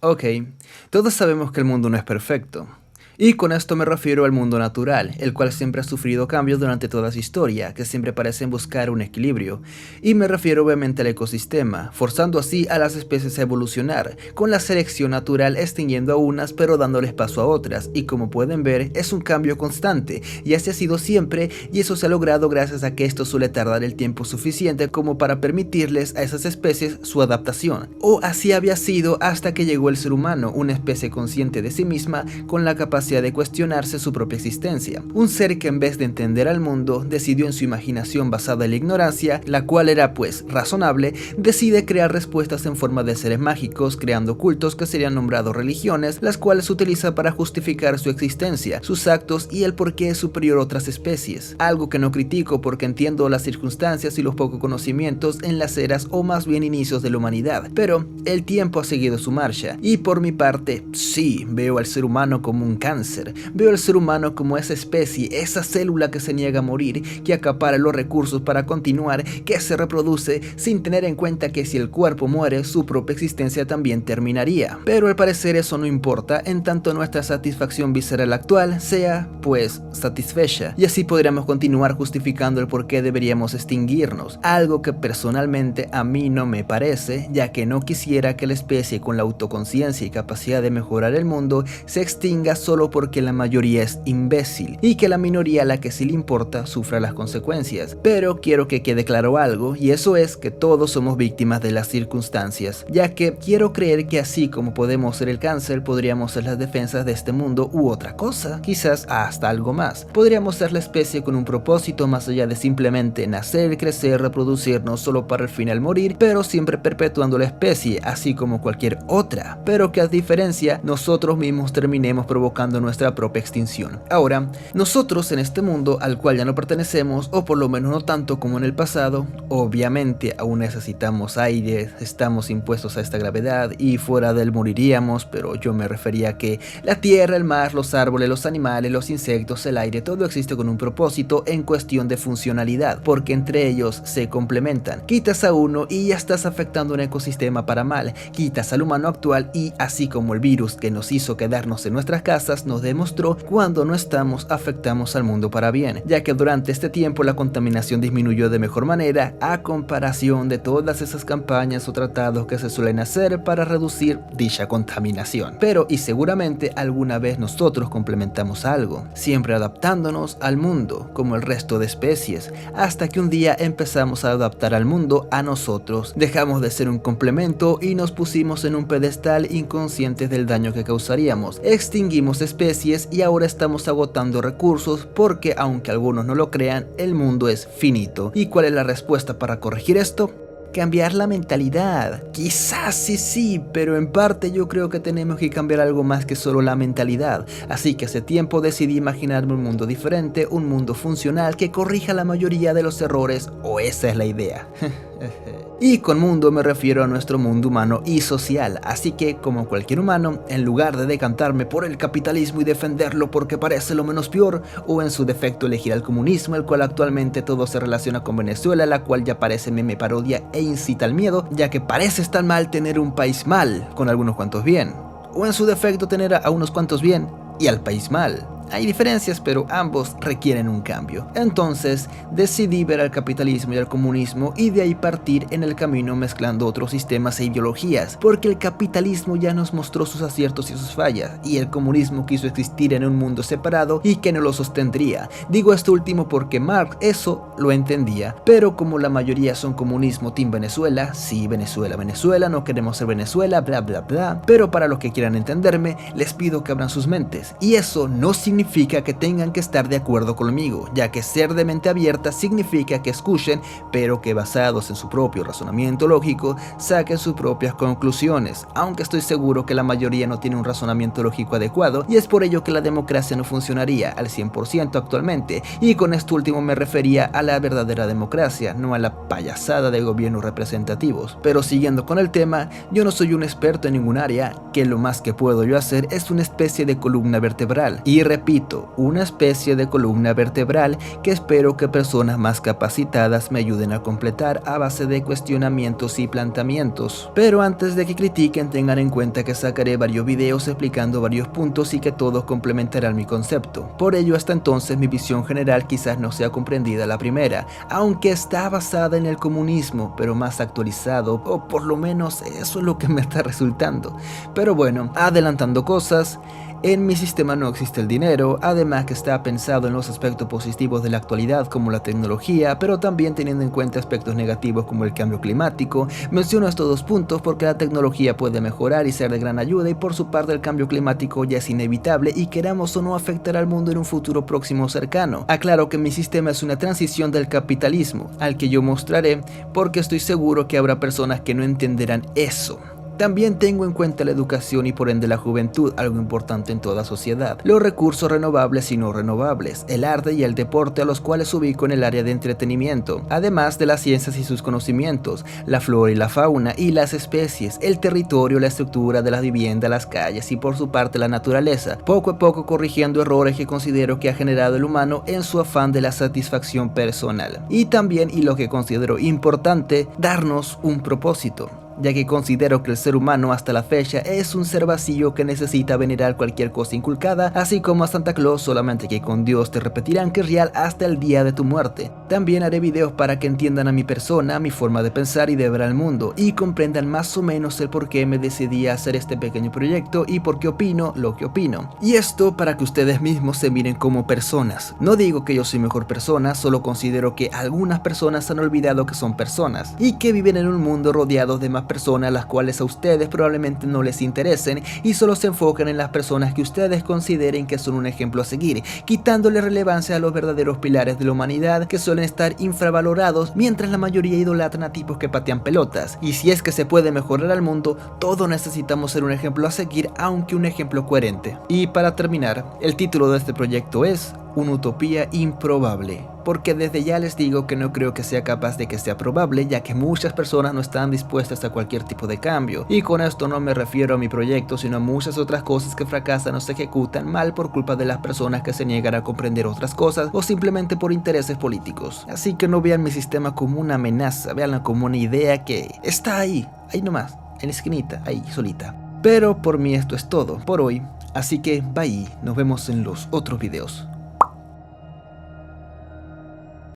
Ok, todos sabemos que el mundo no es perfecto. Y con esto me refiero al mundo natural, el cual siempre ha sufrido cambios durante toda su historia, que siempre parecen buscar un equilibrio. Y me refiero obviamente al ecosistema, forzando así a las especies a evolucionar, con la selección natural extinguiendo a unas pero dándoles paso a otras, y como pueden ver es un cambio constante, y así ha sido siempre, y eso se ha logrado gracias a que esto suele tardar el tiempo suficiente como para permitirles a esas especies su adaptación. O así había sido hasta que llegó el ser humano, una especie consciente de sí misma, con la capacidad de cuestionarse su propia existencia. Un ser que en vez de entender al mundo, decidió en su imaginación basada en la ignorancia, la cual era pues razonable, decide crear respuestas en forma de seres mágicos, creando cultos que serían nombrados religiones, las cuales utiliza para justificar su existencia, sus actos y el por qué es superior a otras especies. Algo que no critico porque entiendo las circunstancias y los pocos conocimientos en las eras o más bien inicios de la humanidad, pero el tiempo ha seguido su marcha y por mi parte, sí, veo al ser humano como un cáncer. Veo al ser humano como esa especie, esa célula que se niega a morir, que acapara los recursos para continuar, que se reproduce sin tener en cuenta que si el cuerpo muere, su propia existencia también terminaría. Pero al parecer eso no importa, en tanto nuestra satisfacción visceral actual sea, pues, satisfecha, y así podríamos continuar justificando el por qué deberíamos extinguirnos, algo que personalmente a mí no me parece, ya que no quisiera que la especie con la autoconciencia y capacidad de mejorar el mundo se extinga solo porque la mayoría es imbécil y que la minoría a la que sí le importa sufra las consecuencias. Pero quiero que quede claro algo, y eso es que todos somos víctimas de las circunstancias, ya que quiero creer que así como podemos ser el cáncer, podríamos ser las defensas de este mundo u otra cosa, quizás hasta algo más. Podríamos ser la especie con un propósito más allá de simplemente nacer, crecer, reproducirnos solo para al final morir, pero siempre perpetuando la especie, así como cualquier otra, pero que a diferencia nosotros mismos terminemos provocando nuestra propia extinción. Ahora, nosotros en este mundo al cual ya no pertenecemos, o por lo menos no tanto como en el pasado, obviamente aún necesitamos aire, estamos impuestos a esta gravedad y fuera de él moriríamos, pero yo me refería a que la tierra, el mar, los árboles, los animales, los insectos, el aire, todo existe con un propósito en cuestión de funcionalidad, porque entre ellos se complementan. Quitas a uno y ya estás afectando un ecosistema para mal, quitas al humano actual y así como el virus que nos hizo quedarnos en nuestras casas nos demostró, cuando no estamos afectamos al mundo para bien, ya que durante este tiempo la contaminación disminuyó de mejor manera a comparación de todas esas campañas o tratados que se suelen hacer para reducir dicha contaminación. Pero y seguramente alguna vez nosotros complementamos algo, siempre adaptándonos al mundo como el resto de especies, hasta que un día empezamos a adaptar al mundo a nosotros, dejamos de ser un complemento y nos pusimos en un pedestal inconscientes del daño que causaríamos, extinguimos especies y ahora estamos agotando recursos porque aunque algunos no lo crean, el mundo es finito. ¿Y cuál es la respuesta para corregir esto? Cambiar la mentalidad. Quizás sí, pero en parte yo creo que tenemos que cambiar algo más que solo la mentalidad. Así que hace tiempo decidí imaginarme un mundo diferente, un mundo funcional que corrija la mayoría de los errores, o esa es la idea. Y con mundo me refiero a nuestro mundo humano y social, así que como cualquier humano, en lugar de decantarme por el capitalismo y defenderlo porque parece lo menos peor, o en su defecto elegir al comunismo, el cual actualmente todo se relaciona con Venezuela, la cual ya parece meme parodia e incita al miedo, ya que parece tan mal tener un país mal, con algunos cuantos bien, o en su defecto tener a unos cuantos bien y al país mal. Hay diferencias, pero ambos requieren un cambio. Entonces decidí ver al capitalismo y al comunismo y de ahí partir en el camino mezclando otros sistemas e ideologías, porque el capitalismo ya nos mostró sus aciertos y sus fallas, y el comunismo quiso existir en un mundo separado y que no lo sostendría. Digo esto último porque Marx eso lo entendía, pero como la mayoría son comunismo team Venezuela, sí, Venezuela, no queremos ser Venezuela, bla bla bla, pero para los que quieran entenderme, les pido que abran sus mentes, y eso no significa que tengan que estar de acuerdo conmigo, ya que ser de mente abierta significa que escuchen, pero que basados en su propio razonamiento lógico, saquen sus propias conclusiones, aunque estoy seguro que la mayoría no tiene un razonamiento lógico adecuado, y es por ello que la democracia no funcionaría al 100% actualmente, y con esto último me refería a la verdadera democracia, no a la payasada de gobiernos representativos. Pero siguiendo con el tema, yo no soy un experto en ningún área, que lo más que puedo yo hacer es una especie de columna vertebral, y repito, repito, una especie de columna vertebral que espero que personas más capacitadas me ayuden a completar a base de cuestionamientos y planteamientos. Pero antes de que critiquen, tengan en cuenta que sacaré varios videos explicando varios puntos y que todos complementarán mi concepto. Por ello, hasta entonces mi visión general quizás no sea comprendida a la primera, aunque está basada en el comunismo, pero más actualizado, o por lo menos eso es lo que me está resultando. Pero bueno, adelantando cosas, en mi sistema no existe el dinero, además que está pensado en los aspectos positivos de la actualidad como la tecnología, pero también teniendo en cuenta aspectos negativos como el cambio climático. Menciono estos dos puntos porque la tecnología puede mejorar y ser de gran ayuda, y por su parte el cambio climático ya es inevitable y queramos o no afectará al mundo en un futuro próximo o cercano. Aclaro que mi sistema es una transición del capitalismo, al que yo mostraré porque estoy seguro que habrá personas que no entenderán eso. También tengo en cuenta la educación y por ende la juventud, algo importante en toda sociedad, los recursos renovables y no renovables, el arte y el deporte, a los cuales ubico en el área de entretenimiento, además de las ciencias y sus conocimientos, la flora y la fauna y las especies, el territorio, la estructura de la vivienda, las calles y por su parte la naturaleza, poco a poco corrigiendo errores que considero que ha generado el humano en su afán de la satisfacción personal. Y también, y lo que considero importante, darnos un propósito, ya que considero que el ser humano hasta la fecha es un ser vacío que necesita venerar cualquier cosa inculcada, así como a Santa Claus, solamente que con Dios te repetirán que es real hasta el día de tu muerte. También haré videos para que entiendan a mi persona, mi forma de pensar y de ver al mundo, y comprendan más o menos el por qué me decidí a hacer este pequeño proyecto y por qué opino lo que opino. Y esto para que ustedes mismos se miren como personas. No digo que yo soy mejor persona, solo considero que algunas personas han olvidado que son personas y que viven en un mundo rodeado de más personas, las cuales a ustedes probablemente no les interesen y solo se enfocan en las personas que ustedes consideren que son un ejemplo a seguir, quitándole relevancia a los verdaderos pilares de la humanidad que suelen estar infravalorados, mientras la mayoría idolatran a tipos que patean pelotas. Y si es que se puede mejorar al mundo, todos necesitamos ser un ejemplo a seguir, aunque un ejemplo coherente. Y para terminar, el título de este proyecto es Una utopía improbable, porque desde ya les digo que no creo que sea capaz de que sea probable, ya que muchas personas no están dispuestas a cualquier tipo de cambio, y con esto no me refiero a mi proyecto, sino a muchas otras cosas que fracasan o se ejecutan mal por culpa de las personas que se niegan a comprender otras cosas o simplemente por intereses políticos. Así que no vean mi sistema como una amenaza, véanlo como una idea que está ahí nomás, en la esquinita, ahí solita. Pero por mí esto es todo por hoy, así que bye, nos vemos en los otros videos.